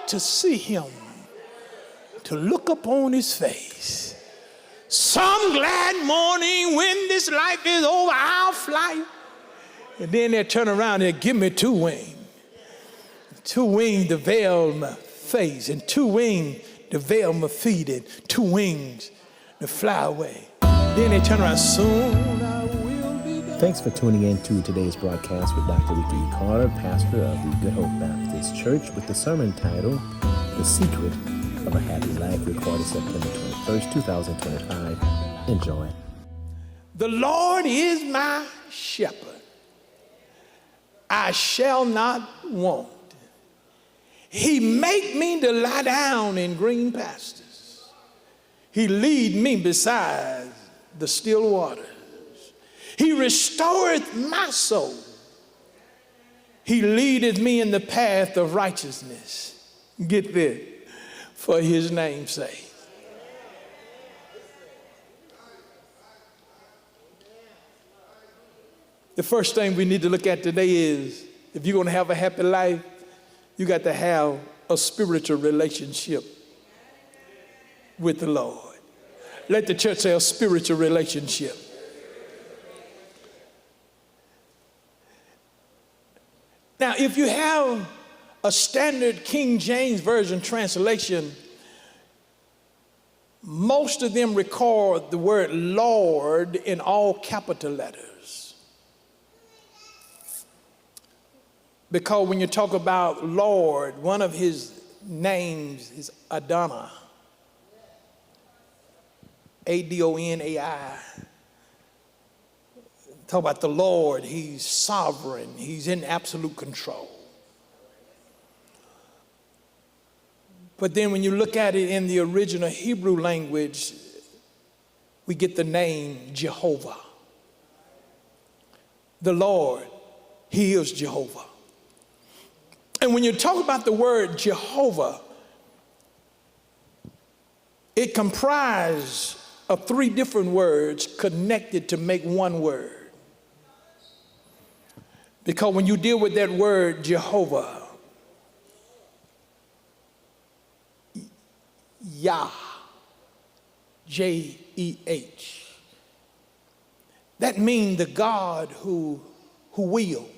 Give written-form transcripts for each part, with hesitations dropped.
to see him, to look upon his face. Some glad morning when this life is over, I'll fly. And then they turn around and give me two wings. Two wings to veil my face, and two wings to veil my feet, and two wings to fly away. Then they turn around, soon I will be gone. Thanks for tuning in to today's broadcast with Dr. Ricky E. Carter, pastor of the Good Hope Baptist Church, with the sermon title, The Secret of a Happy Life, recorded September 21st, 2025. Enjoy. The Lord is my shepherd. I shall not want. He make me to lie down in green pastures. He lead me beside the still waters. He restoreth my soul. He leadeth me in the path of righteousness. Get this, for his name's sake. The first thing we need to look at today is, if you're going to have a happy life, you got to have a spiritual relationship with the Lord. Let the church say a spiritual relationship. Now, if you have a standard King James Version translation, most of them record the word Lord in all capital letters. Because when you talk about Lord, one of his names is Adonai. A-D-O-N-A-I. Talk about the Lord, he's sovereign, he's in absolute control. But then when you look at it in the original Hebrew language, we get the name Jehovah. The Lord, he is Jehovah. And when you talk about the word Jehovah, it comprises of three different words connected to make one word. Because when you deal with that word Jehovah, Yah, J-E-H, that means the God who will.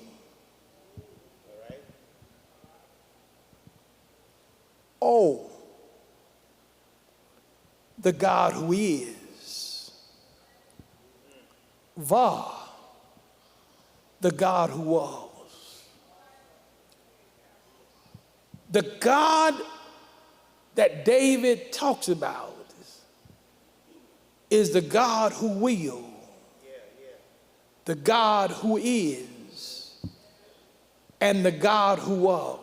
Oh, the God who is. Va, the God who was. The God that David talks about is the God who will, the God who is, and the God who was.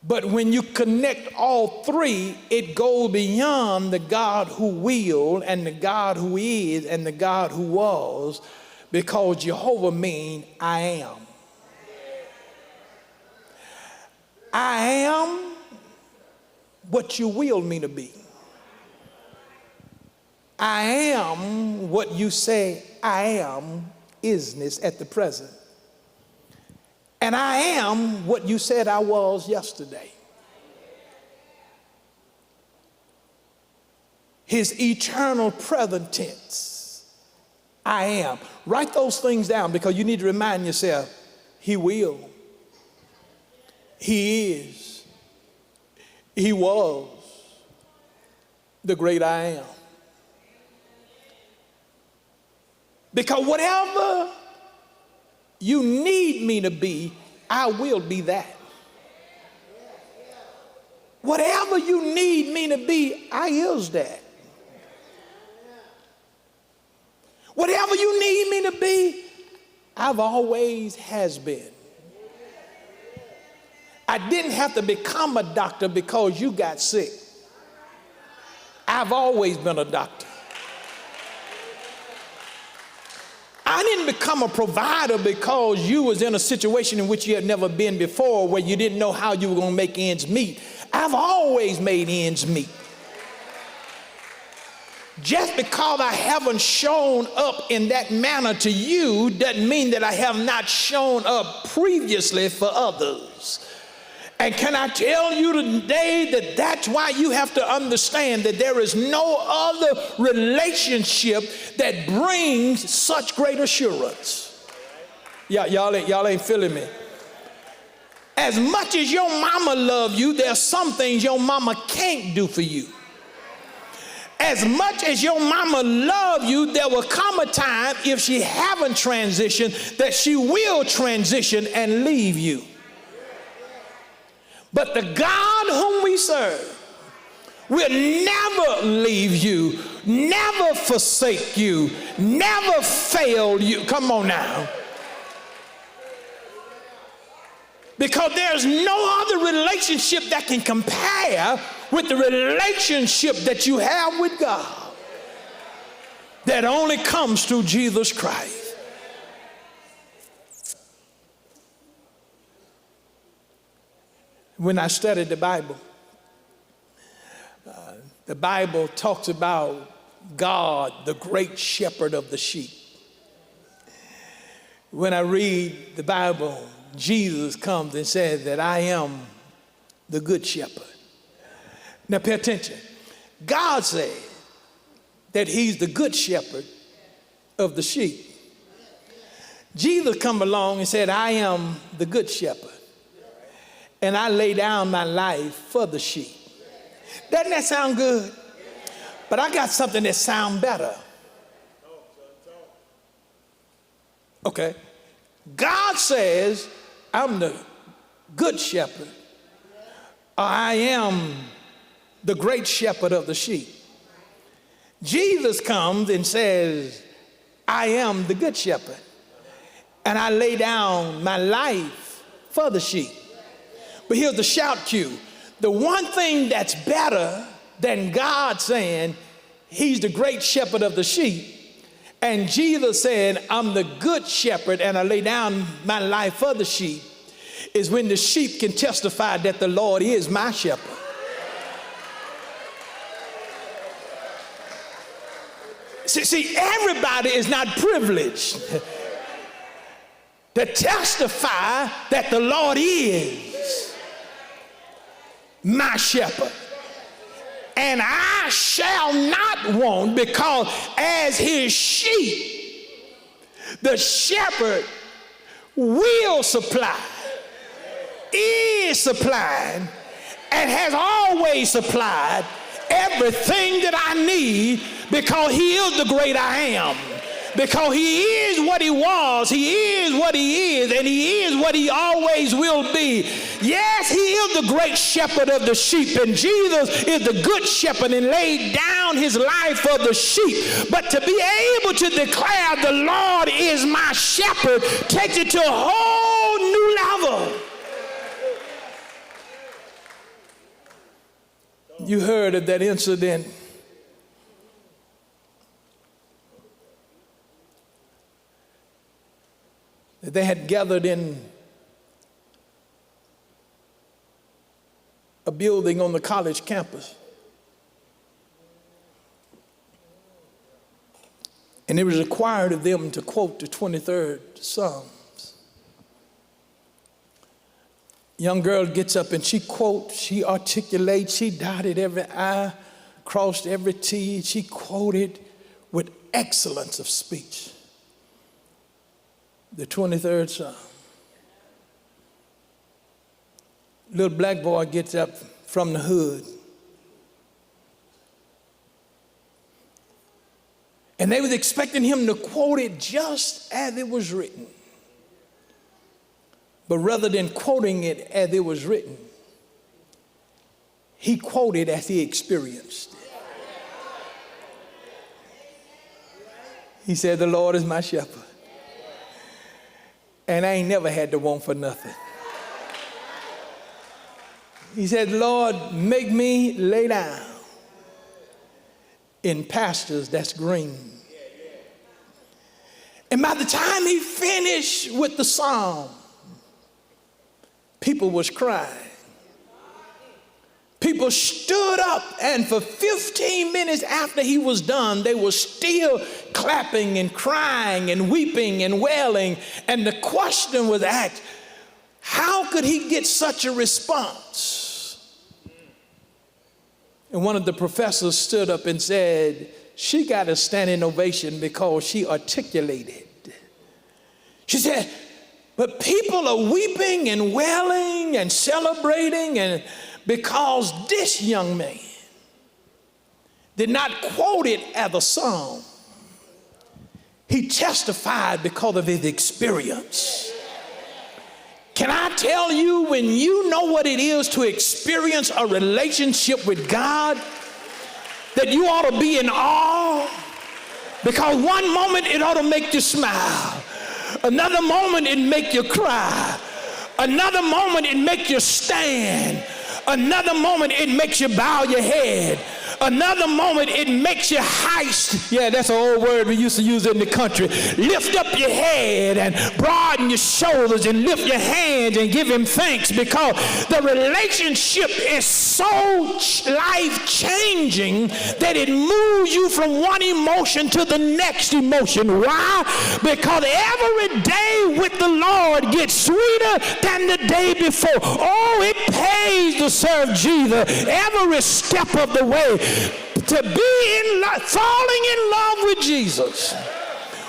But when you connect all three, it goes beyond the God who will and the God who is and the God who was, because Jehovah means I am. I am what you will me to be. I am what you say I am, isness at the present. And I am what you said I was yesterday. His eternal present tense. I am. Write those things down, because you need to remind yourself, he will. He is. He was the great I am. Because whatever you need me to be, I will be that. Whatever you need me to be, I is that. Whatever you need me to be, I've always has been. I didn't have to become a doctor because you got sick. I've always been a doctor. I didn't become a provider because you was in a situation in which you had never been before, where you didn't know how you were going to make ends meet. I've always made ends meet. Just because I haven't shown up in that manner to you doesn't mean that I have not shown up previously for others. And can I tell you today that that's why you have to understand that there is no other relationship that brings such great assurance. Y'all ain't feeling me. As much as your mama loves you, there are some things your mama can't do for you. As much as your mama loves you, there will come a time, if she haven't transitioned, that she will transition and leave you. But the God whom we serve will never leave you, never forsake you, never fail you. Come on now. Because there's no other relationship that can compare with the relationship that you have with God that only comes through Jesus Christ. When I studied the Bible talks about God, the great shepherd of the sheep. When I read the Bible, Jesus comes and says that I am the good shepherd. Now pay attention. God said that he's the good shepherd of the sheep. Jesus come along and said, I am the good shepherd, and I lay down my life for the sheep. Doesn't that sound good? But I got something that sounds better. Okay. God says, I'm the good shepherd. I am the great shepherd of the sheep. Jesus comes and says, I am the good shepherd, and I lay down my life for the sheep. But here's the shout cue. The one thing that's better than God saying he's the great shepherd of the sheep, and Jesus saying, I'm the good shepherd and I lay down my life for the sheep, is when the sheep can testify that the Lord is my shepherd. See, everybody is not privileged to testify that the Lord is my shepherd. And I shall not want, because as his sheep, the shepherd will supply, is supplying, and has always supplied everything that I need, because he is the great I am. Because he is what he was, he is what he is, and he is what he always will be. Yes, he is the great shepherd of the sheep, and Jesus is the good shepherd and laid down his life for the sheep. But to be able to declare the Lord is my shepherd takes it to a whole new level. You heard of that incident that they had gathered in a building on the college campus. And it was required of them to quote the 23rd Psalms. Young girl gets up and she quotes, she articulates, she dotted every I, crossed every T. She quoted with excellence of speech the 23rd Psalm. Little black boy gets up from the hood. And they was expecting him to quote it just as it was written. But rather than quoting it as it was written, he quoted as he experienced it. He said, the Lord is my shepherd, and I ain't never had to want for nothing. He said, Lord, make me lay down in pastures that's green. And by the time he finished with the psalm, people was crying. People stood up, and for 15 minutes after he was done, they were still clapping and crying and weeping and wailing. And the question was asked, how could he get such a response? And one of the professors stood up and said, she got a standing ovation because she articulated. She said, but people are weeping and wailing and celebrating and because this young man did not quote it as a song. He testified because of his experience. Can I tell you, when you know what it is to experience a relationship with God, that you ought to be in awe? Because one moment it ought to make you smile. Another moment it make you cry. Another moment it make you stand. Another moment it makes you bow your head. Another moment it makes you heist. Yeah, that's an old word we used to use in the country. Lift up your head and broaden your shoulders and lift your hands and give him thanks, because the relationship is so life-changing that it moves you from one emotion to the next emotion. Why? Because every day with the Lord gets sweeter than the day before. Oh, it pays to serve Jesus every step of the way. To be falling in love with Jesus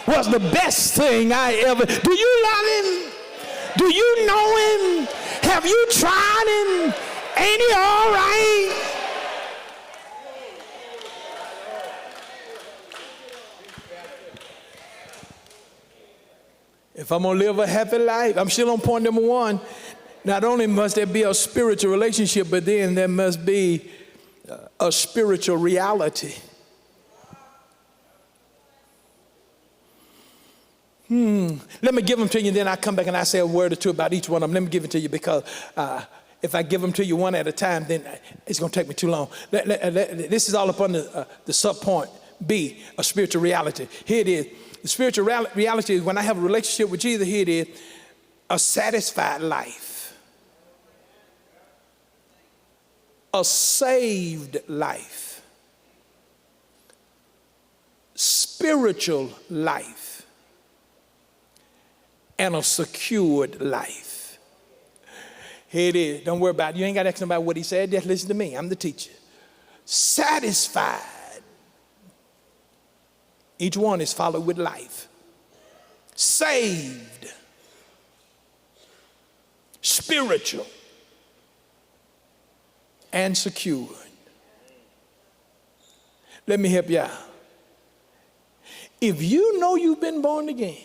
was the best thing I ever. Do you love him? Do you know him? Have you tried him? Ain't he all right? If I'm going to live a happy life, I'm still on point number one. Not only must there be a spiritual relationship, but then there must be a spiritual reality. Let me give them to you, then I come back and I say a word or two about each one of them. Let me give it to you, because if I give them to you one at a time, then it's going to take me too long. This is all upon the sub-point B, a spiritual reality. Here it is. The spiritual reality is when I have a relationship with Jesus, here it is, a satisfied life. A saved life, spiritual life, and a secured life. Here it is. Don't worry about it. You ain't got to ask nobody what he said. Just listen to me. I'm the teacher. Satisfied. Each one is followed with life. Saved. Spiritual. And secured. Let me help you out. If you know you've been born again,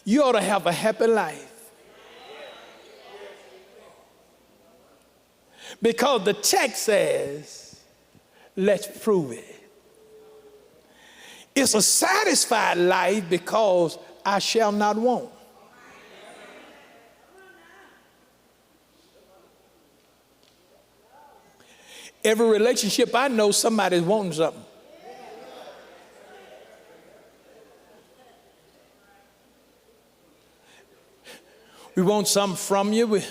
you ought to have a happy life. Because the text says, let's prove it. It's a satisfied life because I shall not want. Every relationship I know, somebody's wanting something. We want something from you. We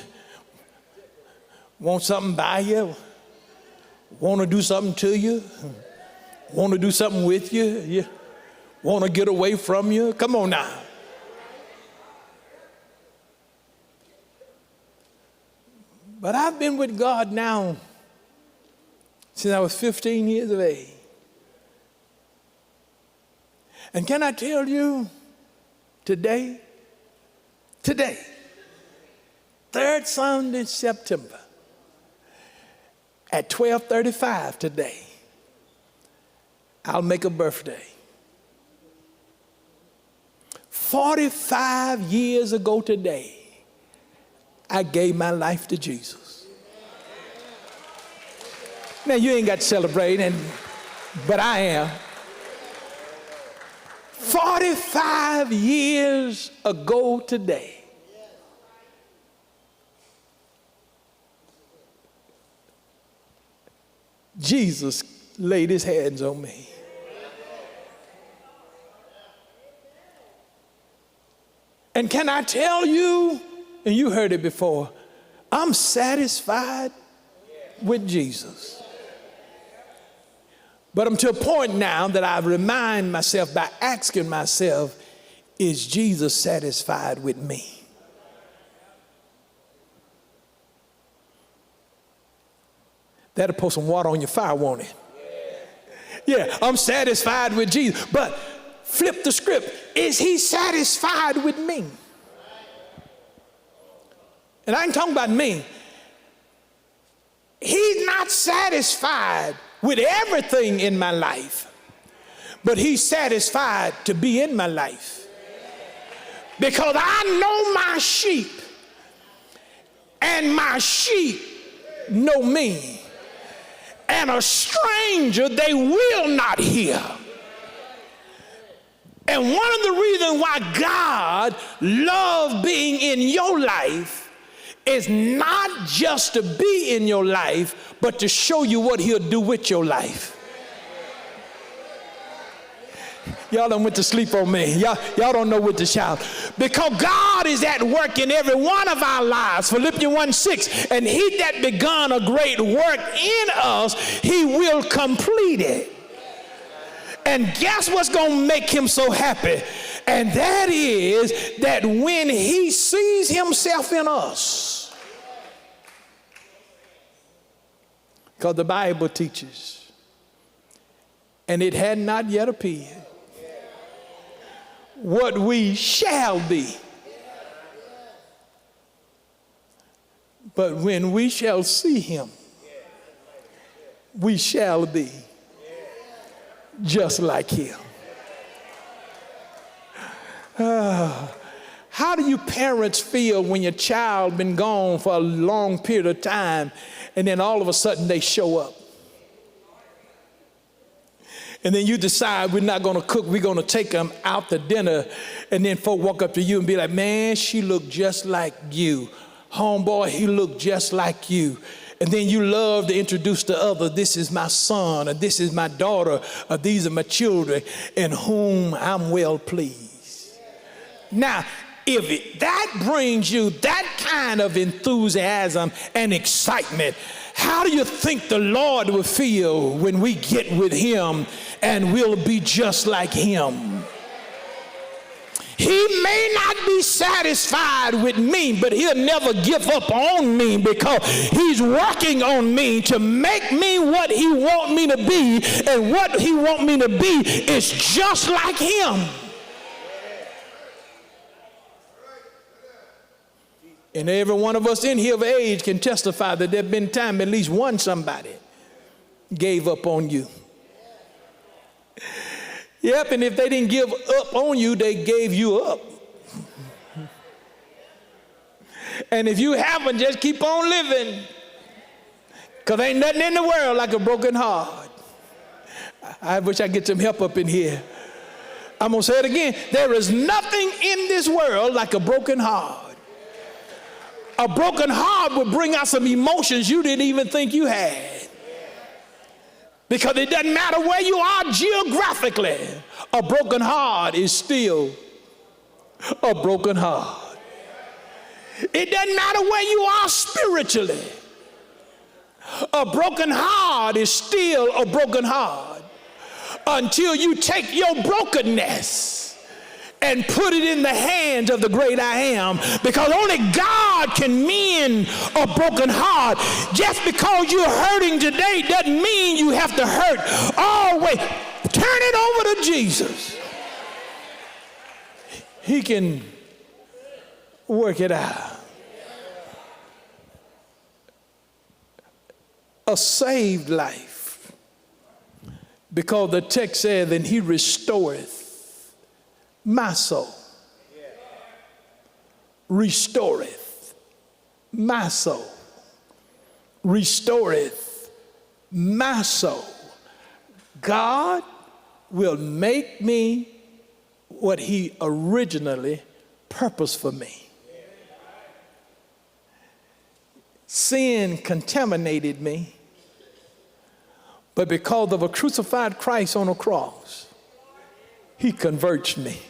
want something by you. Want to do something to you. Want to do something with you. You want to get away from you. Come on now. But I've been with God now since I was 15 years of age. And can I tell you, today, 3rd Sunday in September, at 12:35 today, I'll make a birthday. 45 years ago today, I gave my life to Jesus. Now, you ain't got to celebrate, but I am. 45 years ago today, Jesus laid his hands on me. And can I tell you, and you heard it before, I'm satisfied with Jesus. But I'm to a point now that I remind myself by asking myself, is Jesus satisfied with me? That'll pour some water on your fire, won't it? Yeah, I'm satisfied with Jesus. But flip the script. Is he satisfied with me? And I ain't talking about me. He's not satisfied with everything in my life, but he's satisfied to be in my life. Because I know my sheep, and my sheep know me. And a stranger they will not hear. And one of the reasons why God loves being in your life is not just to be in your life, but to show you what he'll do with your life. Y'all done went to sleep on me. Y'all don't know what to shout. Because God is at work in every one of our lives. Philippians 1:6. And he that begun a great work in us, he will complete it. And guess what's going to make him so happy? And that is that when he sees himself in us. Because the Bible teaches, and it had not yet appeared what we shall be. But when we shall see him, we shall be just like him. How do you parents feel when your child been gone for a long period of time and then all of a sudden they show up? And then you decide we're not going to cook, we're going to take them out to dinner, and then folk walk up to you and be like, man, she looked just like you. Homeboy, he looked just like you. And then you love to introduce the other, this is my son, or this is my daughter, or these are my children in whom I'm well pleased. Now, if that brings you that kind of enthusiasm and excitement, how do you think the Lord will feel when we get with him and we'll be just like him? He may not be satisfied with me, but he'll never give up on me because he's working on me to make me what he wants me to be, and what he wants me to be is just like him. And every one of us in here of age can testify that there have been times at least one somebody gave up on you. Yep, and if they didn't give up on you, they gave you up. And if you haven't, just keep on living. Because ain't nothing in the world like a broken heart. I wish I could get some help up in here. I'm going to say it again. There is nothing in this world like a broken heart. A broken heart would bring out some emotions you didn't even think you had. Because it doesn't matter where you are geographically, a broken heart is still a broken heart. It doesn't matter where you are spiritually, a broken heart is still a broken heart until you take your brokenness and put it in the hands of the great I am, because only God can mend a broken heart. Just because you're hurting today doesn't mean you have to hurt always. Turn it over to Jesus. He can work it out. A saved life, because the text says, and he restoreth my soul. Restoreth my soul. Restoreth my soul. God will make me what he originally purposed for me. Sin contaminated me, but because of a crucified Christ on a cross, he converts me.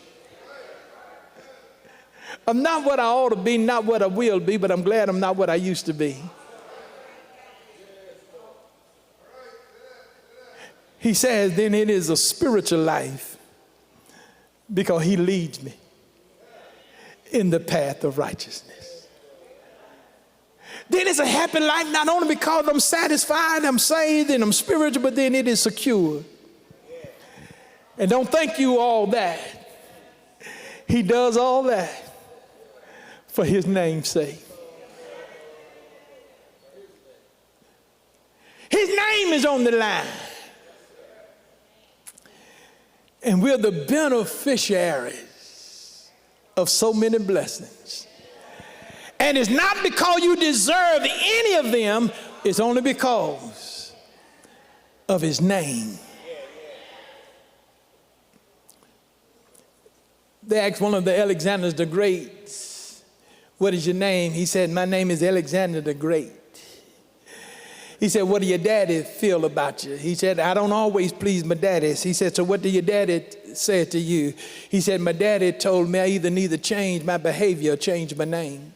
I'm not what I ought to be, not what I will be, but I'm glad I'm not what I used to be. He says, then it is a spiritual life because he leads me. in the path of righteousness. Then it's a happy life, not only because I'm satisfied, I'm saved, and I'm spiritual, but then it is secure. And don't think you all that. He does all that for his name's sake. His name is on the line. And we're the beneficiaries of so many blessings. And it's not because you deserve any of them, it's only because of his name. They asked one of the Alexanders the Greats, what is your name? He said, my name is Alexander the Great. He said, what do your daddy feel about you? He said, I don't always please my daddies. He said, so what did your daddy say to you? He said, my daddy told me I either need to change my behavior or change my name.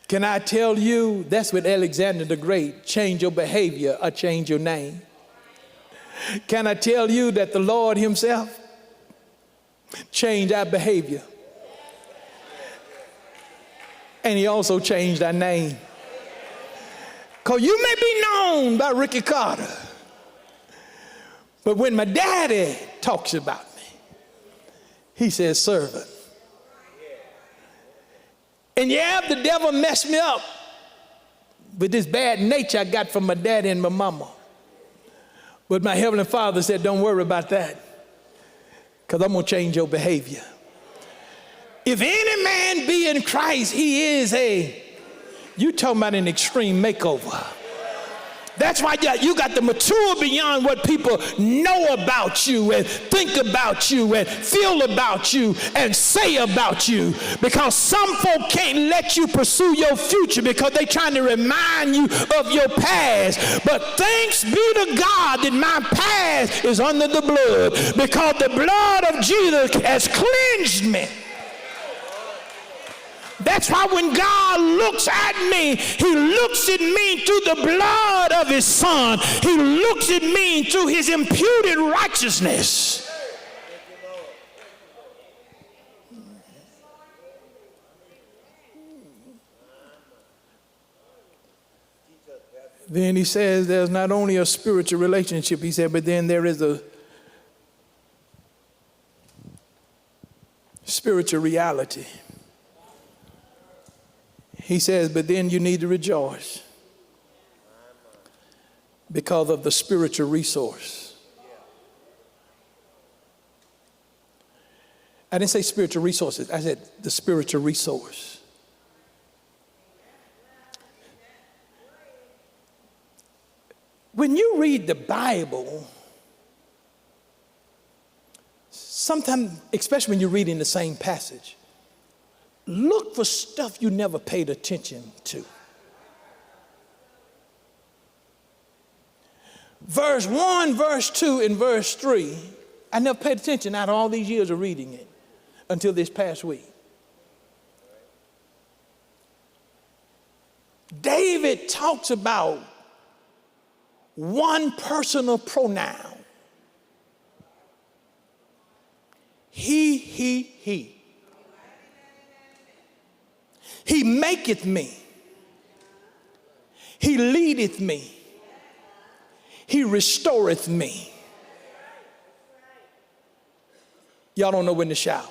Can I tell you, that's what Alexander the Great, change your behavior or change your name. Can I tell you that the Lord himself changed our behavior? And he also changed our name. Because you may be known by Ricky Carter, but when my daddy talks about me, he says servant. And yeah, the devil messed me up with this bad nature I got from my daddy and my mama. But my Heavenly Father said, don't worry about that, because I'm going to change your behavior. If any man be in Christ, he is you talking about an extreme makeover. That's why you got to mature beyond what people know about you and think about you and feel about you and say about you. Because some folk can't let you pursue your future because they're trying to remind you of your past. But thanks be to God that my past is under the blood, because the blood of Jesus has cleansed me. That's why when God looks at me, he looks at me through the blood of his son. He looks at me through his imputed righteousness. Then he says there's not only a spiritual relationship, he said, but then there is a spiritual reality. He says, but then you need to rejoice because of the spiritual resource. I didn't say spiritual resources. I said the spiritual resource. When you read the Bible, sometimes, especially when you're reading the same passage, look for stuff you never paid attention to. Verse 1, verse 2, and verse 3, I never paid attention out of all these years of reading it until this past week. David talks about one personal pronoun. He. He maketh me. He leadeth me. He restoreth me. Y'all don't know when to shout.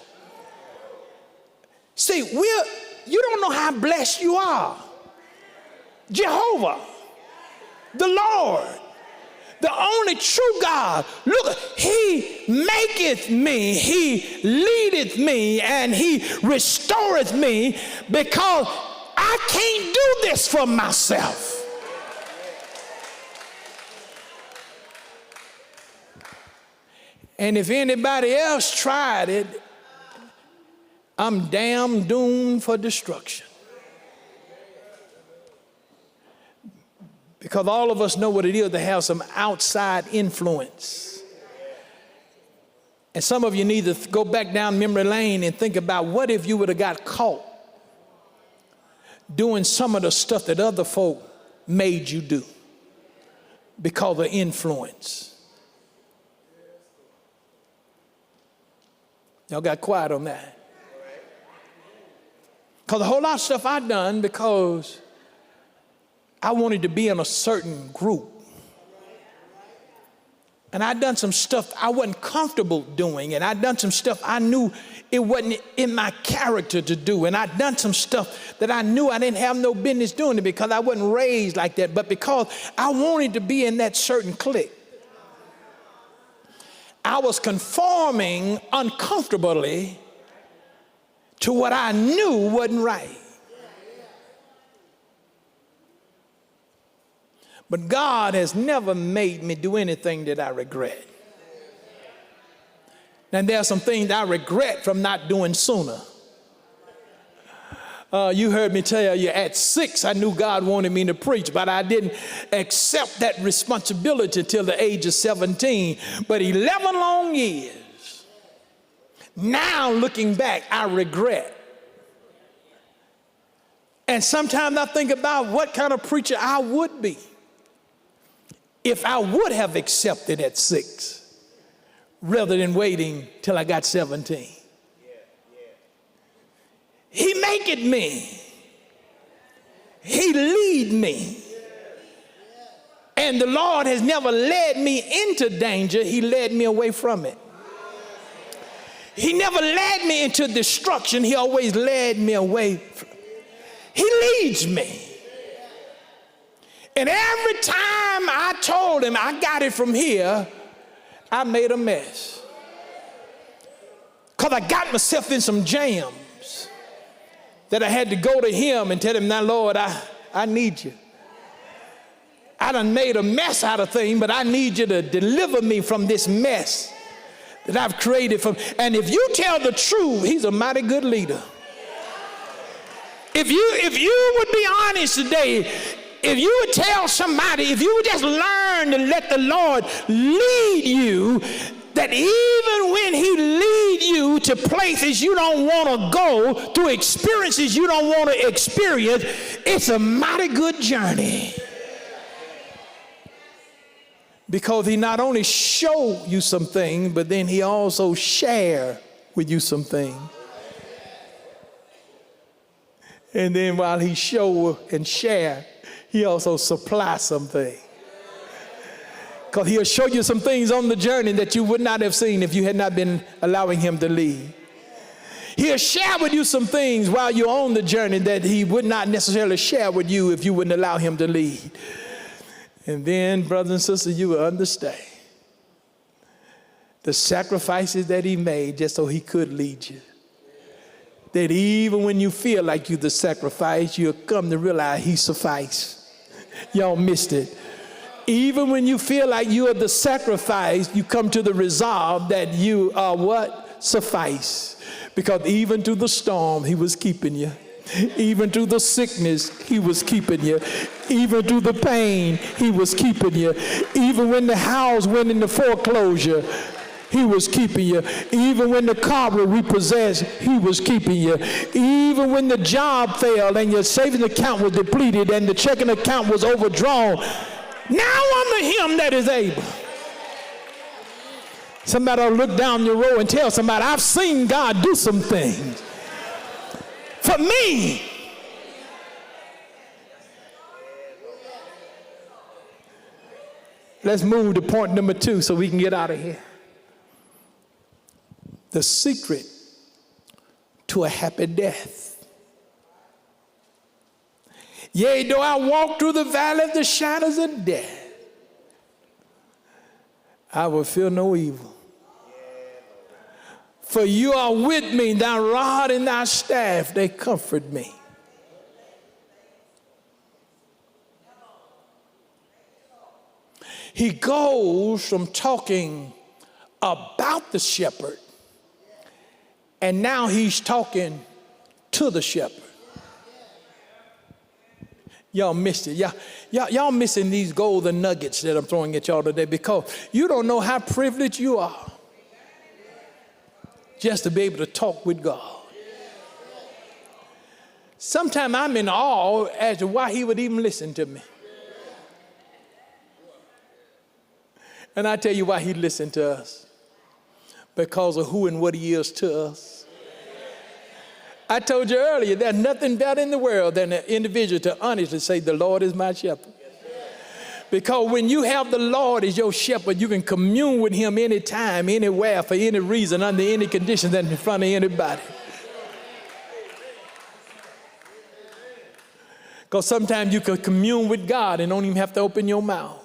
See, you don't know how blessed you are. Jehovah, the Lord, the only true God. Look, he maketh me, he leadeth me, and he restoreth me, because I can't do this for myself. And if anybody else tried it, I'm damn doomed for destruction. Because all of us know what it is to have some outside influence. And some of you need to go back down memory lane and think about, what if you would have got caught doing some of the stuff that other folk made you do because of influence? Y'all got quiet on that. Because a whole lot of stuff I done because I wanted to be in a certain group. And I done some stuff I wasn't comfortable doing. And I done some stuff I knew it wasn't in my character to do. And I done some stuff that I knew I didn't have no business doing it because I wasn't raised like that. But because I wanted to be in that certain clique. I was conforming uncomfortably to what I knew wasn't right. But God has never made me do anything that I regret. Now, there are some things I regret from not doing sooner. You heard me tell you at 6, I knew God wanted me to preach, but I didn't accept that responsibility until the age of 17. But 11 long years, now looking back, I regret. And sometimes I think about what kind of preacher I would be if I would have accepted at 6 rather than waiting till I got 17. He maketh me. He lead me. And the Lord has never led me into danger. He led me away from it. He never led me into destruction. He always led me away. He leads me. And every time I told him I got it from here, I made a mess. Because I got myself in some jams that I had to go to him and tell him, now, Lord, I need you. I done made a mess out of things, but I need you to deliver me from this mess that I've created from. And if you tell the truth, he's a mighty good leader. If you would be honest today, if you would tell somebody, if you would just learn to let the Lord lead you, that even when he lead you to places you don't want to go, through experiences you don't want to experience, it's a mighty good journey. Because he not only show you some things, but then he also share with you some things. And then while he show and share, he also supply something. Because he'll show you some things on the journey that you would not have seen if you had not been allowing him to lead. He'll share with you some things while you're on the journey that he would not necessarily share with you if you wouldn't allow him to lead. And then, brothers and sisters, you will understand the sacrifices that he made just so he could lead you. That even when you feel like you're the sacrifice, you'll come to realize he sufficed. Y'all missed it. Even when you feel like you are the sacrifice, you come to the resolve that you are what? Suffice. Because even through the storm, he was keeping you. Even through the sickness, he was keeping you. Even through the pain, he was keeping you. Even when the house went into foreclosure, he was keeping you. Even when the car was repossessed, he was keeping you. Even when the job failed and your savings account was depleted and the checking account was overdrawn, now unto him that is able. Somebody will look down your row and tell somebody, I've seen God do some things for me. Let's move to point number 2 so we can get out of here. The secret to a happy death. Yea, though I walk through the valley of the shadows of death, I will fear no evil. For you are with me, thy rod and thy staff, they comfort me. He goes from talking about the shepherd, and now he's talking to the shepherd. Y'all missed it. Y'all missing these golden nuggets that I'm throwing at y'all today because you don't know how privileged you are just to be able to talk with God. Sometimes I'm in awe as to why he would even listen to me. And I tell you why he listened to us. Because of who and what he is to us. I told you earlier, there's nothing better in the world than an individual to honestly say, the Lord is my shepherd. Because when you have the Lord as your shepherd, you can commune with him anytime, anywhere, for any reason, under any conditions, and in front of anybody. Because sometimes you can commune with God and don't even have to open your mouth.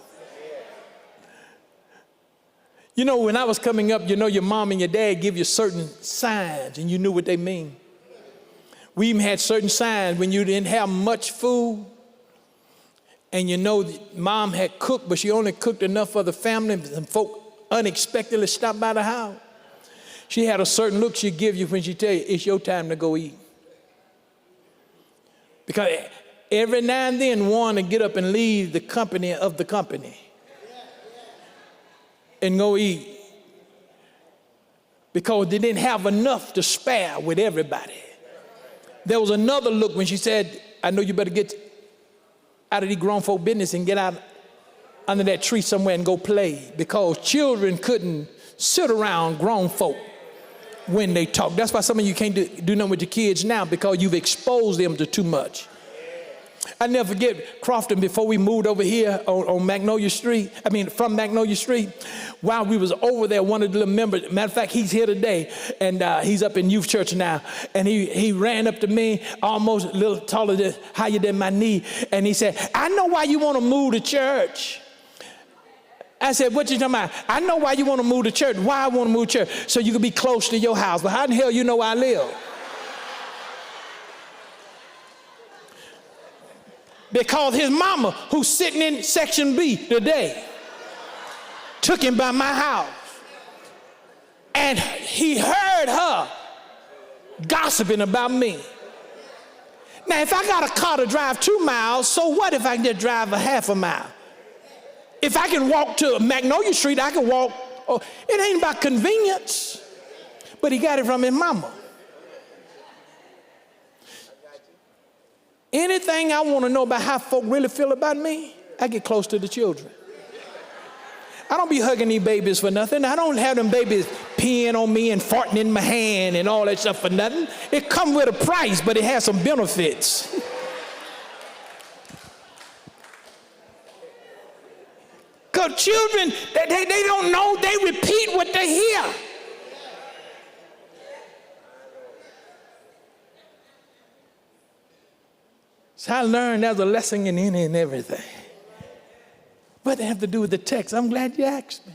You know, when I was coming up, you know, your mom and your dad give you certain signs, and you knew what they mean. We even had certain signs when you didn't have much food. And you know, mom had cooked, but she only cooked enough for the family, and folk unexpectedly stopped by the house. She had a certain look she'd give you when she tell you, it's your time to go eat. Because every now and then, one to get up and leave the company of the company and go eat. Because they didn't have enough to spare with everybody. There was another look when she said, I know you better get out of the grown folk business and get out under that tree somewhere and go play, because children couldn't sit around grown folk when they talk. That's why some of you can't do nothing with your kids now, because you've exposed them to too much. I never forget Crofton, before we moved over here on Magnolia Street, from Magnolia Street, while we was over there, one of the little members, matter of fact, he's here today, and he's up in youth church now, and he ran up to me, almost a little taller, higher than my knee, and he said, I know why you want to move to church. I said, what you talking about? I know why you want to move to church. Why I want to move to church? So you can be close to your house. But how in the hell you know where I live? Because his mama, who's sitting in section B today, took him by my house. And he heard her gossiping about me. Now, if I got a car to drive 2 miles, so what if I can just drive a half a mile? If I can walk to Magnolia Street, I can walk. Oh, it ain't about convenience. But he got it from his mama. Anything I want to know about how folk really feel about me, I get close to the children. I don't be hugging these babies for nothing. I don't have them babies peeing on me and farting in my hand and all that stuff for nothing. It comes with a price, but it has some benefits. Because children, they don't know, they repeat what they hear. So I learned there's a lesson in any and everything. What they have to do with the text? I'm glad you asked me.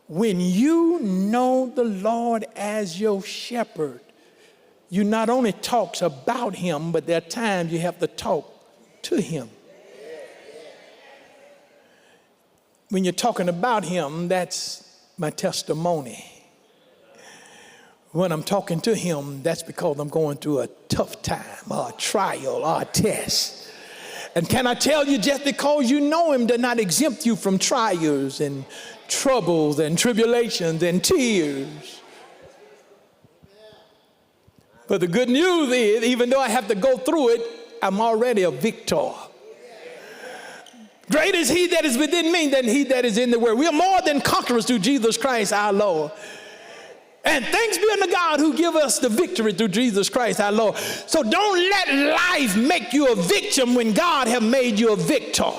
When you know the Lord as your shepherd, you not only talks about him, but there are times you have to talk to him. When you're talking about him, that's my testimony. When I'm talking to him, that's because I'm going through a tough time, or a trial, or a test. And can I tell you, just because you know him does not exempt you from trials and troubles and tribulations and tears. But the good news is, even though I have to go through it, I'm already a victor. Greater is he that is within me than he that is in the world. We are more than conquerors through Jesus Christ our Lord. And thanks be unto God who give us the victory through Jesus Christ our Lord. So don't let life make you a victim when God have made you a victor.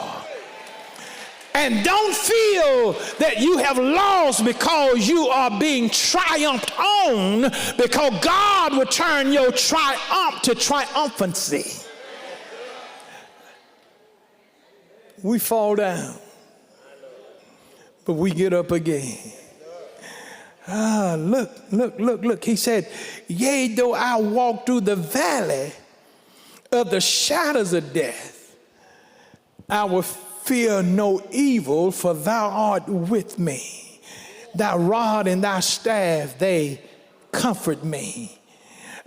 And don't feel that you have lost because you are being triumphed on, because God will turn your triumph to triumphancy. We fall down, but we get up again. Look. He said, yea, though I walk through the valley of the shadows of death, I will fear no evil, for thou art with me. Thy rod and thy staff, they comfort me.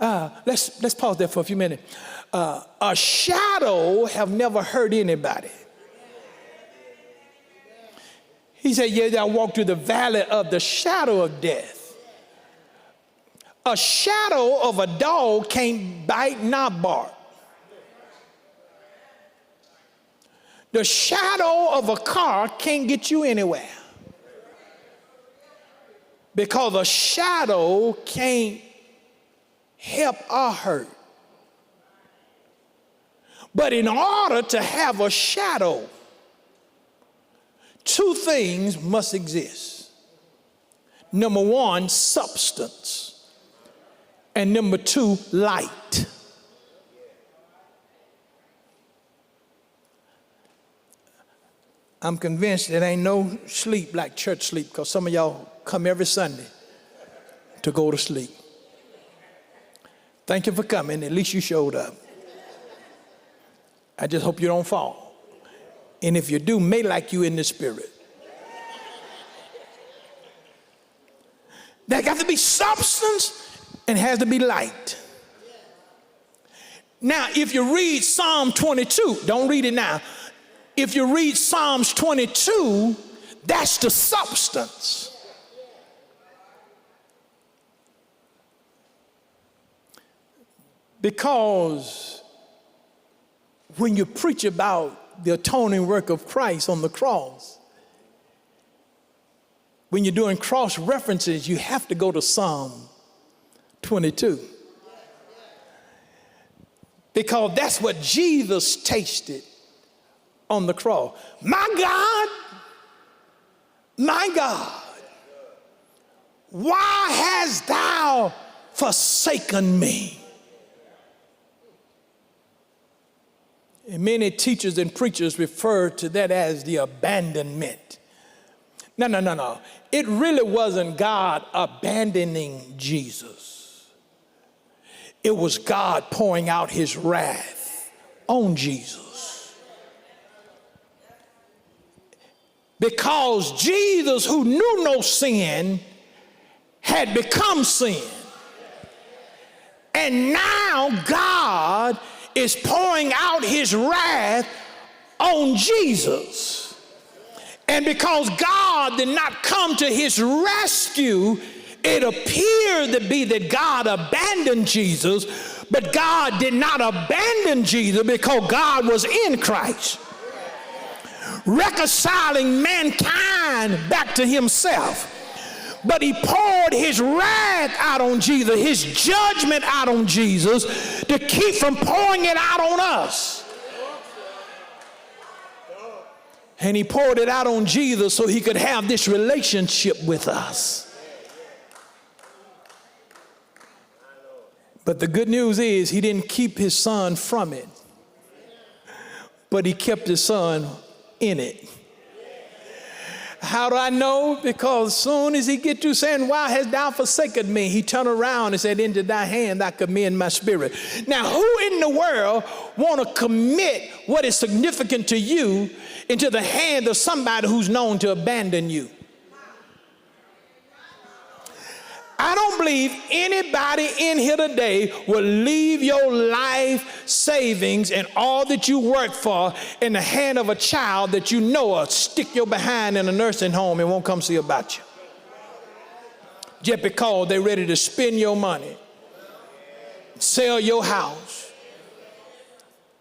Let's pause there for a few minutes. A shadow have never hurt anybody. He said, yea, thou walk through the valley of the shadow of death. A shadow of a dog can't bite nor bark. The shadow of a car can't get you anywhere, because a shadow can't help or hurt. But in order to have a shadow, two things must exist. Number one, substance. And number two, light. I'm convinced it ain't no sleep like church sleep, because some of y'all come every Sunday to go to sleep. Thank you for coming. At least you showed up. I just hope you don't fall. And if you do, may like you in the spirit. There got to be substance and has to be light. Now, if you read Psalm 22, don't read it now. If you read Psalms 22, that's the substance. Because when you preach about the atoning work of Christ on the cross, when you're doing cross references, you have to go to Psalm 22. Because that's what Jesus tasted on the cross. My God, why hast thou forsaken me? And many teachers and preachers refer to that as the abandonment. No. It really wasn't God abandoning Jesus. It was God pouring out his wrath on Jesus. Because Jesus, who knew no sin, had become sin. And now God is pouring out his wrath on Jesus. And because God did not come to his rescue, it appeared to be that God abandoned Jesus, but God did not abandon Jesus because God was in Christ, reconciling mankind back to himself. But he poured his wrath out on Jesus, his judgment out on Jesus, to keep from pouring it out on us. And he poured it out on Jesus so he could have this relationship with us. But the good news is he didn't keep his son from it, but he kept his son in it. How do I know? Because as soon as he get through saying, why hast thou forsaken me? He turned around and said, into thy hand I commend my spirit. Now, who in the world want to commit what is significant to you into the hand of somebody who's known to abandon you? I don't believe anybody in here today will leave your life savings and all that you work for in the hand of a child that you know will stick your behind in a nursing home and won't come see about you. Just because they're ready to spend your money, sell your house,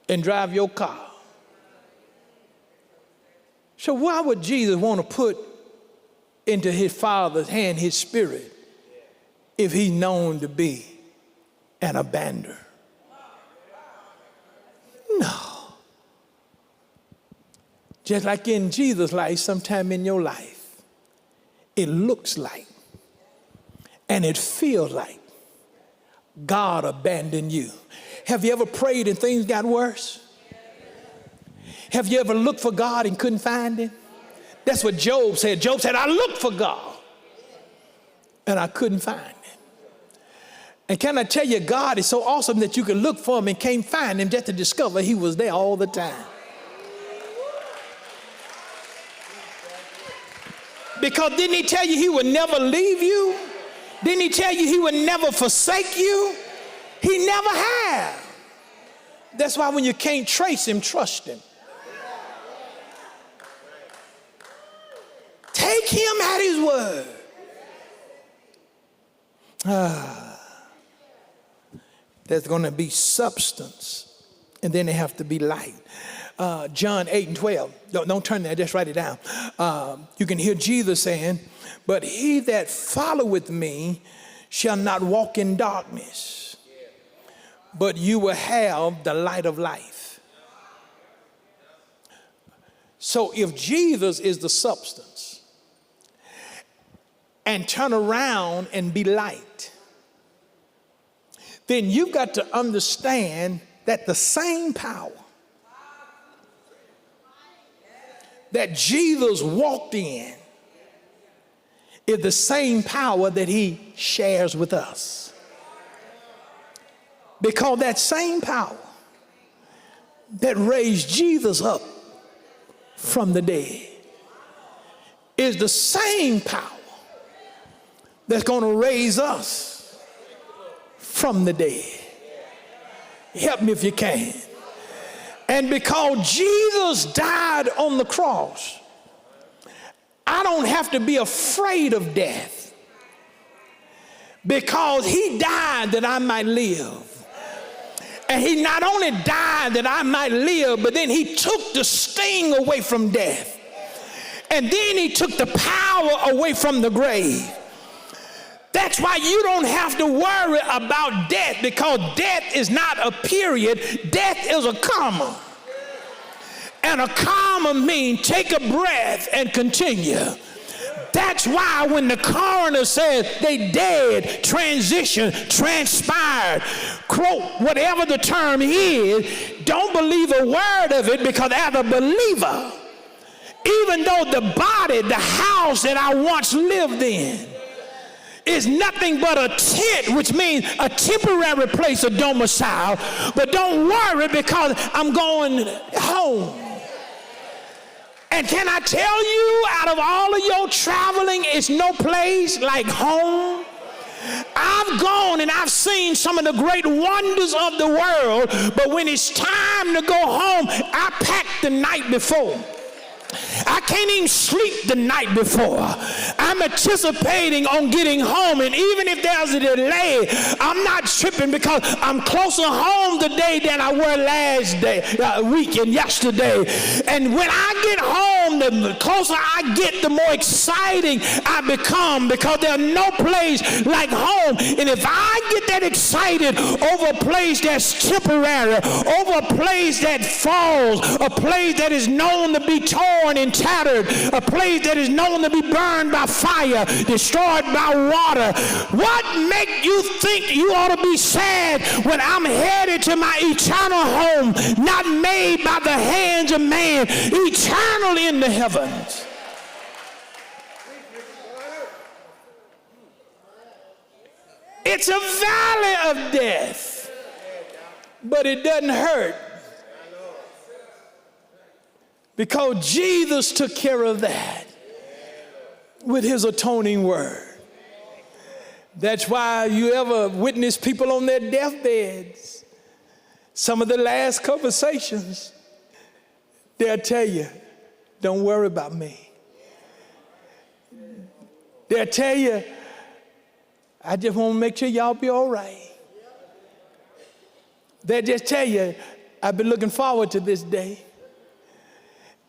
and drive your car. So why would Jesus want to put into his Father's hand his spirit if he's known to be an abandoner? No. Just like in Jesus' life, sometime in your life, it looks like and it feels like God abandoned you. Have you ever prayed and things got worse? Have you ever looked for God and couldn't find him? That's what Job said. Job said, I looked for God and I couldn't find him. And can I tell you, God is so awesome that you can look for him and can't find him just to discover he was there all the time. Because didn't he tell you he would never leave you? Didn't he tell you he would never forsake you? He never have. That's why when you can't trace him, trust him. Take him at his word. There's going to be substance, and then there have to be light. John 8:12. Don't turn there, just write it down. You can hear Jesus saying, but he that followeth me shall not walk in darkness, but you will have the light of life. So if Jesus is the substance and turn around and be light, then you've got to understand that the same power that Jesus walked in is the same power that he shares with us. Because that same power that raised Jesus up from the dead is the same power that's going to raise us from the dead. Help me if you can. And because Jesus died on the cross, I don't have to be afraid of death, because he died that I might live. And he not only died that I might live, but then he took the sting away from death. And then he took the power away from the grave. That's why you don't have to worry about death, because death is not a period. Death is a comma. And a comma means take a breath and continue. That's why when the coroner says they dead, transition, transpired, quote, whatever the term is, don't believe a word of it, because as a believer, even though the body, the house that I once lived in, is nothing but a tent, which means a temporary place of domicile, but don't worry, because I'm going home. And can I tell you, out of all of your traveling, it's no place like home. I've gone and I've seen some of the great wonders of the world, but when it's time to go home, I pack the night before. I can't even sleep the night before. I'm anticipating on getting home, and even if there's a delay, I'm not tripping, because I'm closer home today than I were last week and yesterday. And when I get home, the closer I get, the more exciting I become, because there's no place like home. And if I get that excited over a place that's temporary, over a place that falls, a place that is known to be torn and tattered, a place that is known to be burned by fire, destroyed by water, what makes you think you ought to be sad when I'm headed to my eternal home, not made by the hands of man, eternal in the heavens? It's a valley of death, but it doesn't hurt, because Jesus took care of that with his atoning word. That's why you ever witness people on their deathbeds, some of the last conversations, they'll tell you, don't worry about me. They'll tell you, I just want to make sure y'all be all right. They'll just tell you, I've been looking forward to this day.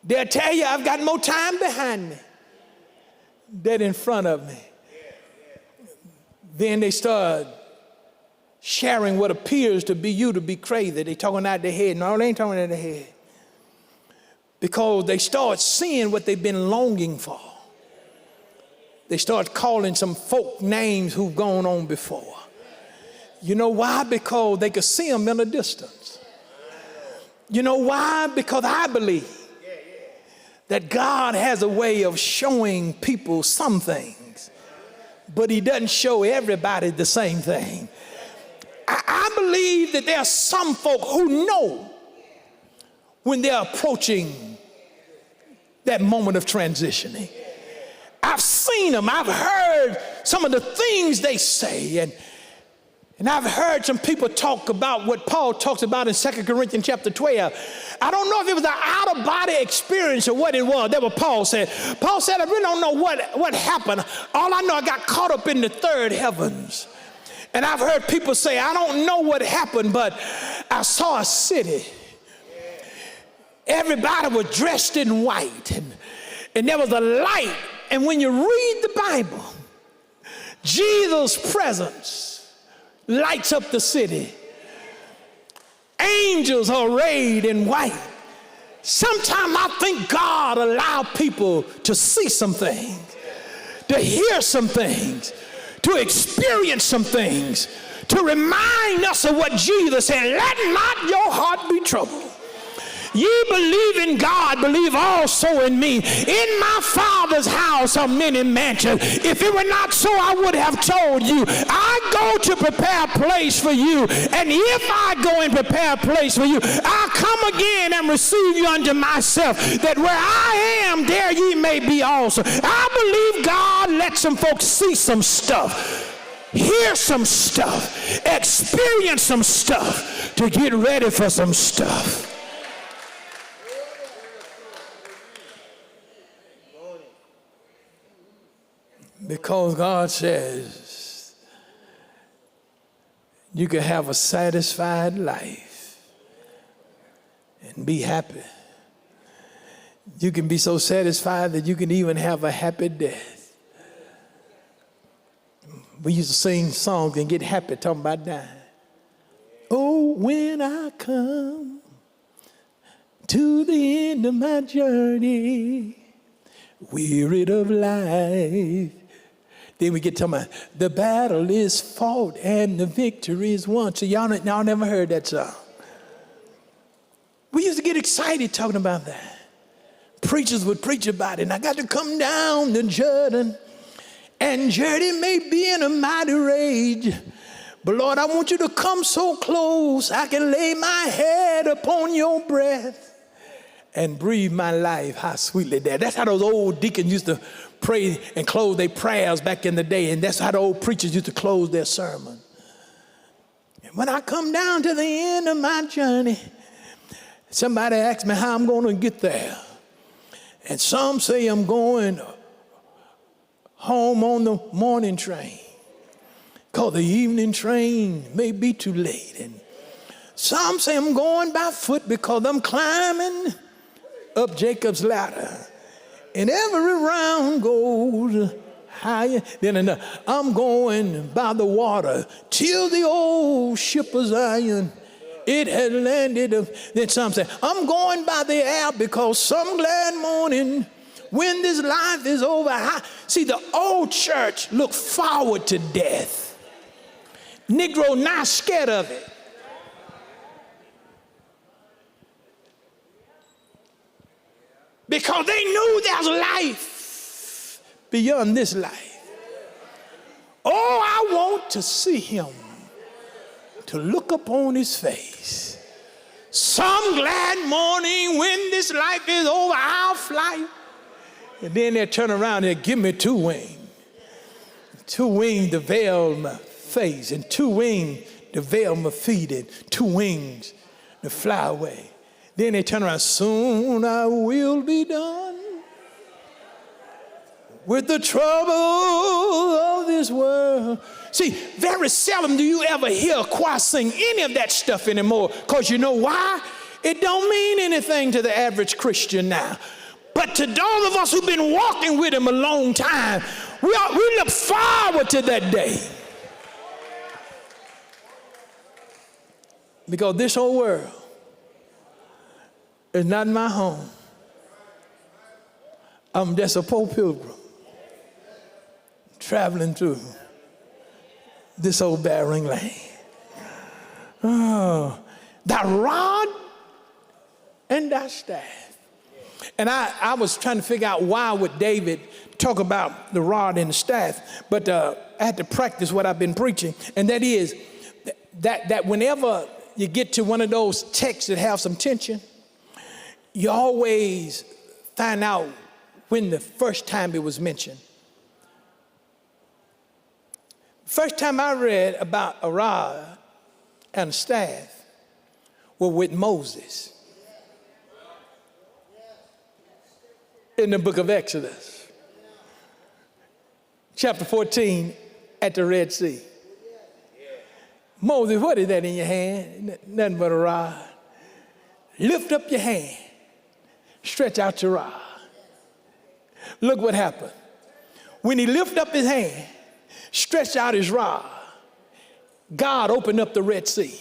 They'll tell you, I've got more time behind me than in front of me. Then they start sharing what appears to be you to be crazy. They talking out their head. No, they ain't talking out their head. Because they start seeing what they've been longing for. They start calling some folk names who've gone on before. You know why? Because they could see them in a distance. You know why? Because I believe that God has a way of showing people some things, but he doesn't show everybody the same thing. I believe that there are some folk who know when they're approaching that moment of transitioning. I've seen them. I've heard some of the things they say, and I've heard some people talk about what Paul talks about in 2 Corinthians chapter 12. I don't know if it was an out-of-body experience or what it was. That's what Paul said. Paul said, I really don't know what happened. All I know, I got caught up in the third heavens. And I've heard people say, I don't know what happened, but I saw a city. Everybody was dressed in white, and there was a light. And when you read the Bible, Jesus' presence lights up the city. angels arrayed in white. Sometimes I think God allowed people to see some things, to hear some things, to experience some things, to remind us of what Jesus said, let not your heart be troubled. Ye believe in God, believe also in me. In my Father's house are many mansions. If it were not so, I would have told you. I go to prepare a place for you. And if I go and prepare a place for you, I'll come again and receive you unto myself, that where I am, there ye may be also. I believe God let some folks see some stuff, hear some stuff, experience some stuff, to get ready for some stuff. Because God says you can have a satisfied life and be happy. You can be so satisfied that you can even have a happy death. We used to sing songs and get happy talking about dying. Oh, when I come to the end of my journey, wearied of life. Then we get talking about the battle is fought and the victory is won. So y'all never heard that song. We used to get excited talking about that. Preachers would preach about it. And I got to come down the Jordan, and Jordan may be in a mighty rage, but Lord, I want you to come so close I can lay my head upon your breast and breathe my life. How sweetly there. That's how those old deacons used to pray and close their prayers back in the day. And that's how the old preachers used to close their sermon. And when I come down to the end of my journey, somebody asks me how I'm going to get there. And some say I'm going home on the morning train, because the evening train may be too late. And some say I'm going by foot because I'm climbing up Jacob's ladder. And every round goes higher than another. I'm going by the water till the old ship of Zion, it had landed. Then some say, I'm going by the air because some glad morning when this life is over. See, the old church looked forward to death. Negro not scared of it. Because they knew there's life beyond this life. Oh, I want to see him, to look upon his face. Some glad morning when this life is over, I'll fly. And then they turn around and give me two wings. Two wings to veil my face, and two wings to veil my feet, and two wings to fly away. Then they turn around, soon I will be done with the trouble of this world. See, very seldom do you ever hear a choir sing any of that stuff anymore, because you know why? It don't mean anything to the average Christian now. But to those of us who've been walking with him a long time, we look forward to that day. Because this whole world is not my home. I'm just a poor pilgrim traveling through this old barren land. Oh, thy rod and thy staff. And I was trying to figure out why would David talk about the rod and the staff, but I had to practice what I've been preaching, and that is that whenever you get to one of those texts that have some tension, you always find out when the first time it was mentioned. First time I read about a rod and a staff were with Moses in the book of Exodus, chapter 14, at the Red Sea. Moses, what is that in your hand? Nothing but a rod. Lift up your hand. Stretch out your rod. Look what happened. When he lifted up his hand, stretched out his rod, God opened up the Red Sea.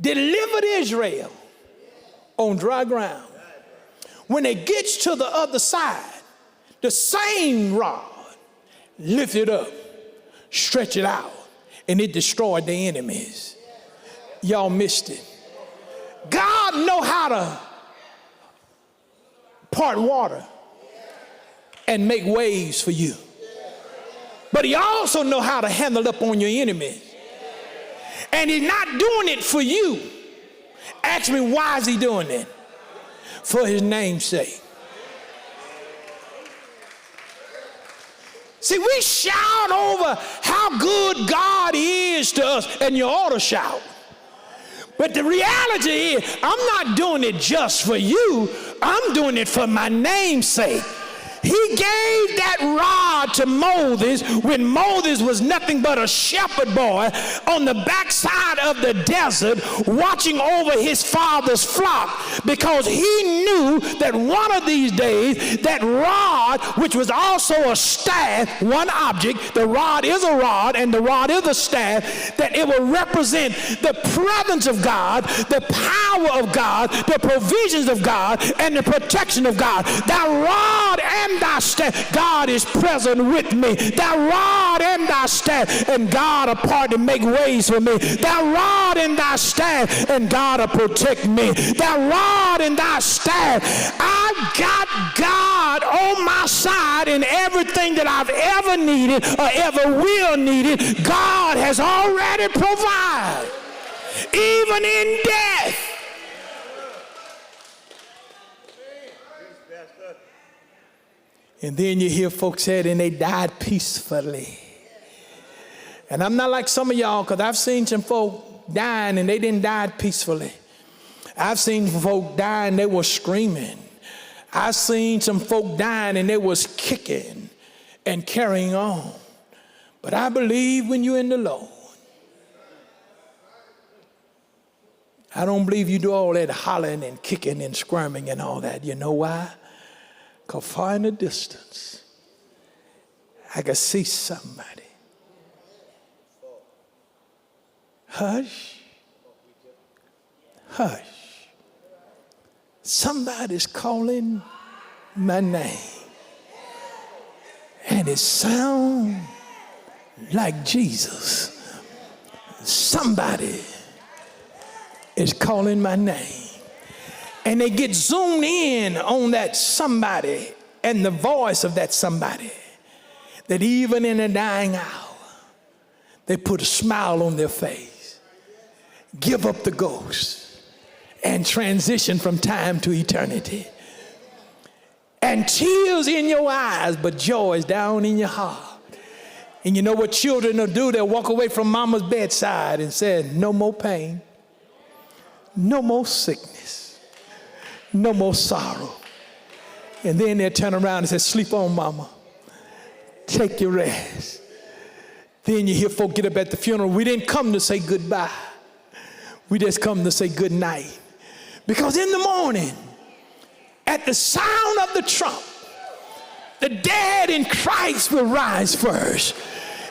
delivered Israel on dry ground. When it gets to the other side, the same rod lifted up, stretched it out, and it destroyed the enemies. Y'all missed it. God know how to part water and make waves for you. But he also know how to handle up on your enemies. And he's not doing it for you. Ask me, why is he doing it? For his name's sake. See, we shout over how good God is to us, and you ought to shout. But the reality is, I'm not doing it just for you. I'm doing it for my name's sake. He gave that rod to Moses when Moses was nothing but a shepherd boy on the backside of the desert watching over his father's flock, because he knew that one of these days that rod, which was also a staff, one object, the rod is a rod and the rod is a staff, that it will represent the presence of God, the power of God, the provisions of God, and the protection of God. That rod and thy staff, God is present with me. Thy rod and thy staff, and God apart to make ways for me. Thy rod and thy staff, and God will protect me. Thy rod and thy staff, I've got God on my side in everything that I've ever needed or ever will need it. God has already provided, even in death. And then you hear folks say it, and they died peacefully. And I'm not like some of y'all, because I've seen some folk dying and they didn't die peacefully. I've seen folk dying, they were screaming. I've seen some folk dying and they was kicking and carrying on. But I believe when you're in the Lord, I don't believe you do all that hollering and kicking and squirming and all that. You know why? Because far in the distance, I could see somebody. Hush. Hush. Somebody's calling my name. And it sounds like Jesus. Somebody is calling my name. And they get zoomed in on that somebody and the voice of that somebody, that even in a dying hour, they put a smile on their face, give up the ghost, and transition from time to eternity. And tears in your eyes, but joy is down in your heart. And you know what children will do? They'll walk away from mama's bedside and say, no more pain, no more sickness, no more sorrow. And then they'll turn around and say, sleep on, mama. Take your rest. Then you hear folk get up at the funeral. We didn't come to say goodbye. We just come to say good night. Because in the morning, at the sound of the trump, the dead in Christ will rise first.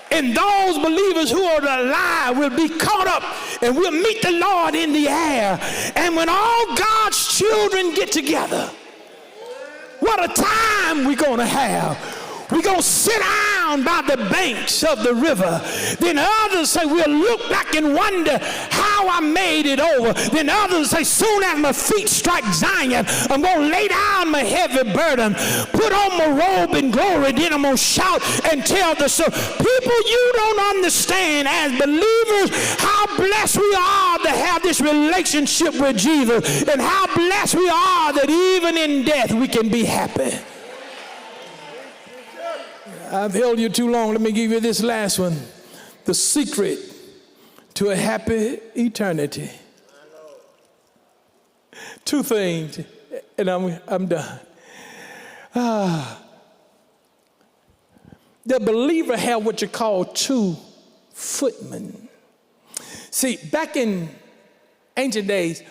And those believers who are alive will be caught up and we'll meet the Lord in the air. And when all God's children get together, what a time we're going to have. We're going to sit down by the banks of the river. Then others say, we'll look back and wonder how I made it over. Then others say, soon as my feet strike Zion, I'm going to lay down my heavy burden, put on my robe in glory, then I'm going to shout and tell the story. People, you don't understand as believers how blessed we are to have this relationship with Jesus, and how blessed we are that even in death we can be happy. I've held you too long. Let me give you this last one. The secret to a happy eternity. Two things, and I'm done. The believer had what you call two footmen. See, back in ancient days,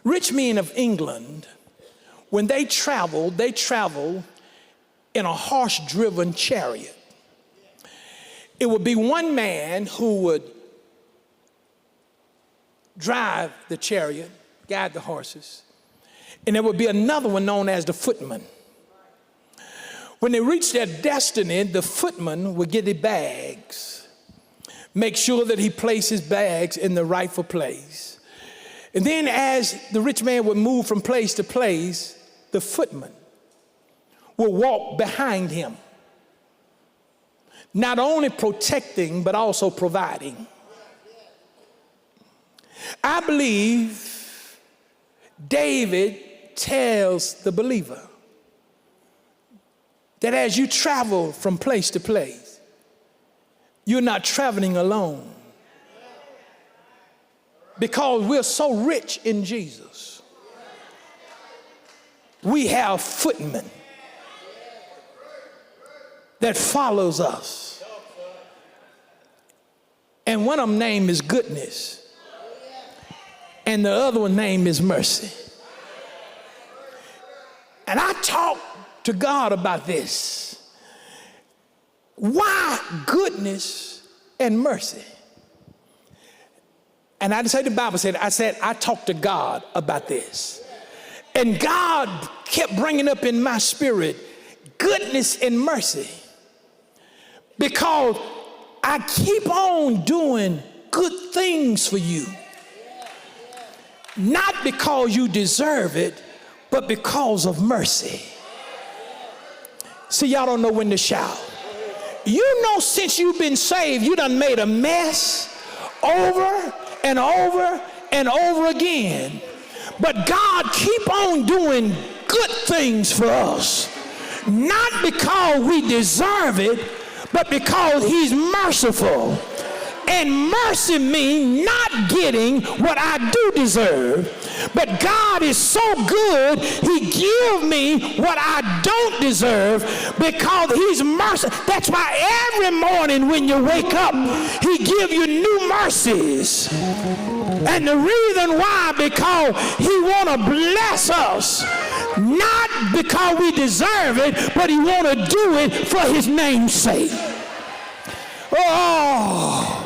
rich men of England, when they traveled in a horse-driven chariot. It would be one man who would drive the chariot, guide the horses. And there would be another one known as the footman. When they reached their destiny, the footman would get the bags, make sure that he placed his bags in the rightful place. And then as the rich man would move from place to place, the footman would walk behind him, not only protecting, but also providing. I believe David tells the believer that as you travel from place to place, you're not traveling alone. Because we're so rich in Jesus, we have footmen that follows us. And one of them name is goodness. And the other one name is mercy. And I talked to God about this. Why goodness and mercy? And I didn't say the Bible said, I talked to God about this. And God kept bringing up in my spirit goodness and mercy. Because I keep on doing good things for you. Not because you deserve it, but because of mercy. See, y'all don't know when to shout. You know, since you've been saved, you done made a mess over and over and over again. But God keep on doing good things for us. Not because we deserve it, but because he's merciful. And mercy means not getting what I do deserve. But God is so good, he give me what I don't deserve because he's merciful. That's why every morning when you wake up, he give you new mercies. And the reason why, because he want to bless us. Not because we deserve it, but he want to do it for his name's sake. Oh,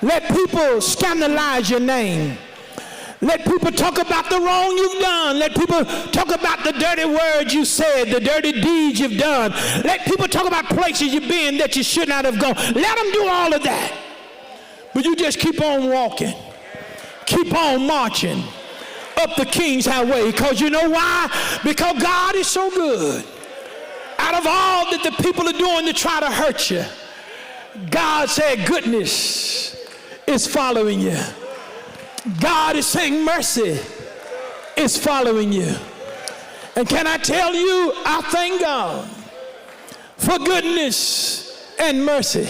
let people scandalize your name. Let people talk about the wrong you've done. Let people talk about the dirty words you said, the dirty deeds you've done. Let people talk about places you've been that you should not have gone. Let them do all of that. But you just keep on walking. Keep on marching up the King's Highway. Because you know why? Because God is so good. Out of all that the people are doing to try to hurt you, God said goodness is following you. God is saying mercy is following you. And can I tell you, I thank God for goodness and mercy.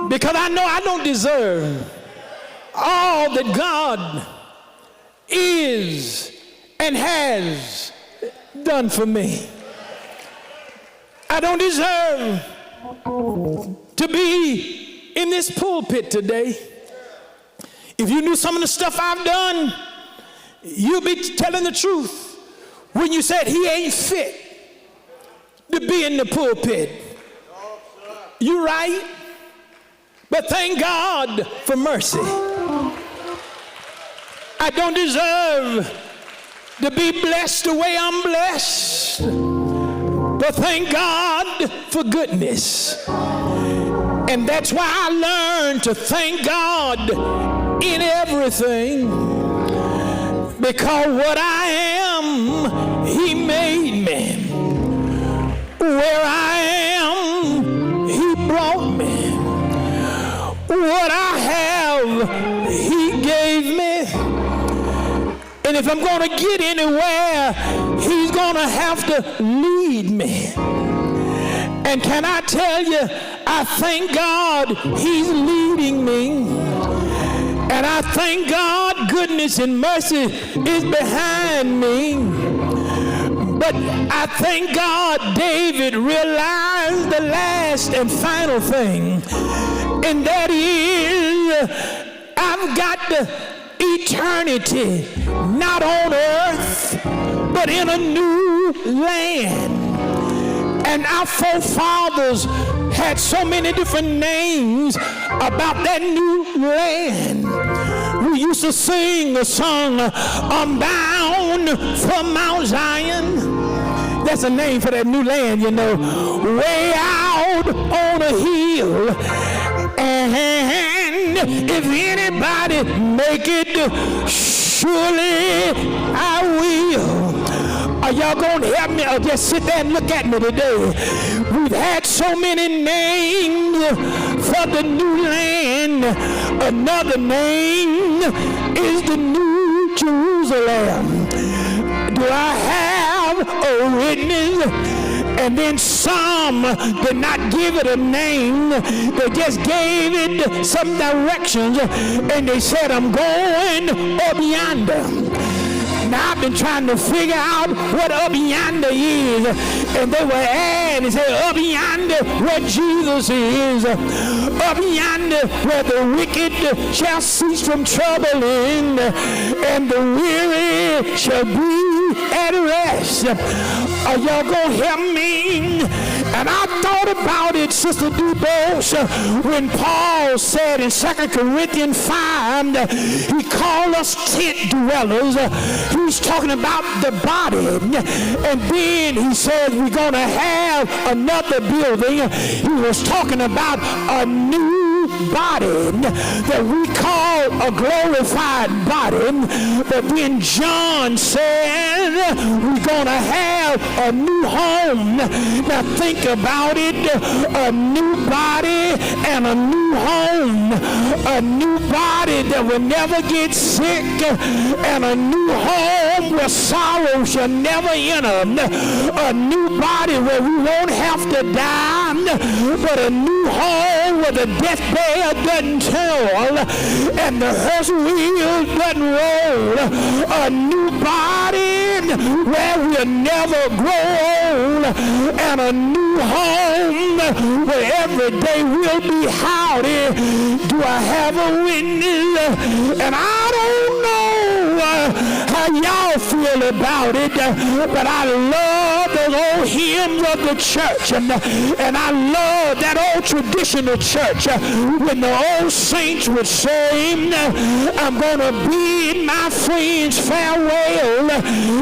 Because I know I don't deserve all that God is and has done for me. I don't deserve to be in this pulpit today. If you knew some of the stuff I've done, you'd be telling the truth when you said he ain't fit to be in the pulpit. You're right, but thank God for mercy. I don't deserve to be blessed the way I'm blessed, but thank God for goodness. And that's why I learned to thank God in everything, because what I am, he made me. Where I am, he brought me. What I have, he gave me. And if I'm going to get anywhere, he's going to have to lead me. And can I tell you, I thank God he's leading me. And I thank God goodness and mercy is behind me. But I thank God David realized the last and final thing. And that is, I've got the eternity, not on earth, but in a new land. And our forefathers had so many different names about that new land. We used to sing the song, I'm bound for Mount Zion. That's a name for that new land, you know, way out on a hill. And if anybody make it, surely I will. Are y'all going to help me or just sit there and look at me today? We've had so many names for the new land. Another name is the New Jerusalem. Do I have a witness? And then some did not give it a name. They just gave it some directions. And they said, I'm going up yonder. Now I've been trying to figure out what up yonder is. And they were adding, say, up yonder where Jesus is. Up yonder where the wicked shall cease from troubling, and the weary shall be at rest. Are y'all gonna help me? And I thought about it, Sister Dubose, when Paul said in 2 Corinthians 5, he called us tent dwellers. He's talking about the body. And then he said we're going to have another building. He was talking about a new body that we call a glorified body. But then John said we're going to have a new home. Now think about it, a new body and a new home. A new body that will never get sick, and a new home where sorrow shall never enter. A new body where we won't have to die, but a new home where the deathbed doesn't toll and the hearse wheel doesn't roll. A new body where we'll never grow old, and a new home where every day will be howdy. Do I have a witness? And I don't know how y'all feel about it, but I love those old hymns of the church, and I love that old traditional church when the old saints would say, I'm gonna bid my friends farewell.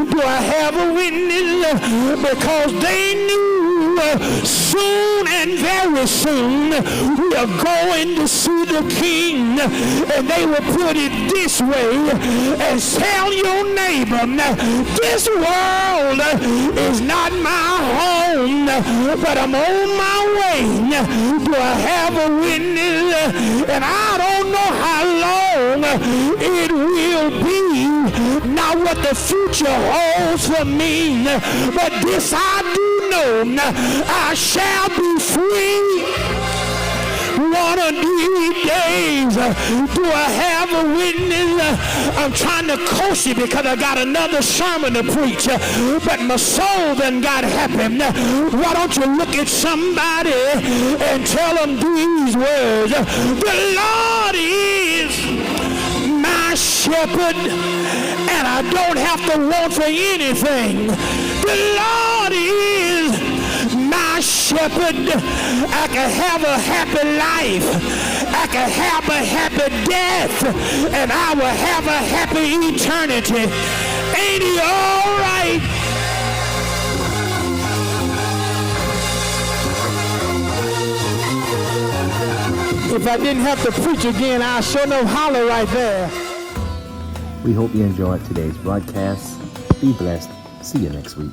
Do I have a witness? Because they knew soon and very soon we are going to see the King. And they will put it this way and tell your neighbor, this world is not my home, but I'm on my way. Do I have a witness? And I don't know how long it will be, not what the future holds for me, but this I do know, I shall be free one of these days. Do I have a witness? I'm trying to coach it because I got another sermon to preach, but my soul done got happy. Why don't you look at somebody and tell them these words? The Lord is my shepherd, and I don't have to want for anything. The Lord is my shepherd. I can have a happy life. I can have a happy death, and I will have a happy eternity. Ain't he all right? If I didn't have to preach again, I'll sure no holler right there. We hope you enjoyed today's broadcast. Be blessed. See you next week.